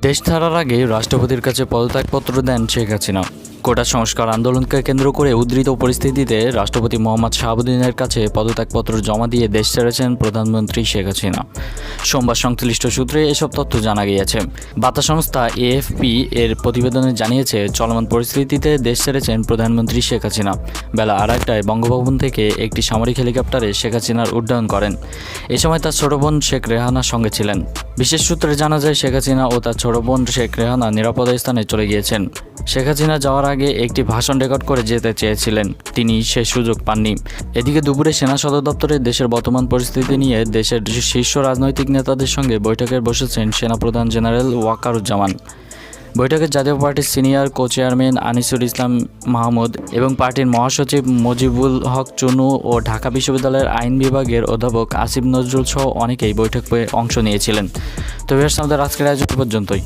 দেশ ছাড়ার আগে রাষ্ট্রপতির কাছে পদত্যাগপত্র দেন শেখ হাসিনা। কোটা সংস্কার আন্দোলনকে কেন্দ্র করে উদ্ধৃত পরিস্থিতিতে রাষ্ট্রপতি মোহাম্মদ শাহাবুদ্দিনের কাছে পদত্যাগপত্র জমা দিয়ে দেশ ছেড়েছেন প্রধানমন্ত্রী শেখ হাসিনা। সোমবার সংশ্লিষ্ট সূত্রে এসব তথ্য জানা গিয়েছে। বার্তা সংস্থা এএফপি এর প্রতিবেদনে জানিয়েছে, চলমান পরিস্থিতিতে দেশ ছেড়েছেন প্রধানমন্ত্রী শেখ হাসিনা। বেলা 2:30টায় বঙ্গভবন থেকে একটি সামরিক হেলিকপ্টারে শেখ হাসিনার উড্ডয়ন করেন। এ সময় তার ছোট বোন শেখ রেহানার সঙ্গে ছিলেন। বিশেষ সূত্রে জানা যায়, শেখ হাসিনা ও তার ছোট বোন শেখ রেহানা নিরাপদ স্থানে চলে গিয়েছেন। শেখ হাসিনা যাওয়ার আগে একটি ভাষণ রেকর্ড করে যেতে চেয়েছিলেন, তিনি সে সুযোগ পাননি। এদিকে দুপুরে সেনা সদর দপ্তরে দেশের বর্তমান পরিস্থিতি নিয়ে দেশের শীর্ষ রাজনৈতিক নেতাদের সঙ্গে বৈঠকে বসেছেন সেনাপ্রধান জেনারেল ওয়াকারুজ্জামান। বৈঠকে জাতীয় পার্টির সিনিয়র কো-চেয়ারম্যান আনিসুল ইসলাম মাহমুদ এবং পার্টির মহাসচিব মুজিবুল হক চুনু ও ঢাকা বিশ্ববিদ্যালয়ের আইন বিভাগের অধ্যাপক আসিফ নজরুল সহ অনেকেই বৈঠকে অংশ নিয়েছিলেন। তো ভিউয়ার্স, আমাদের আজকের আয়োজন পর্যন্তই।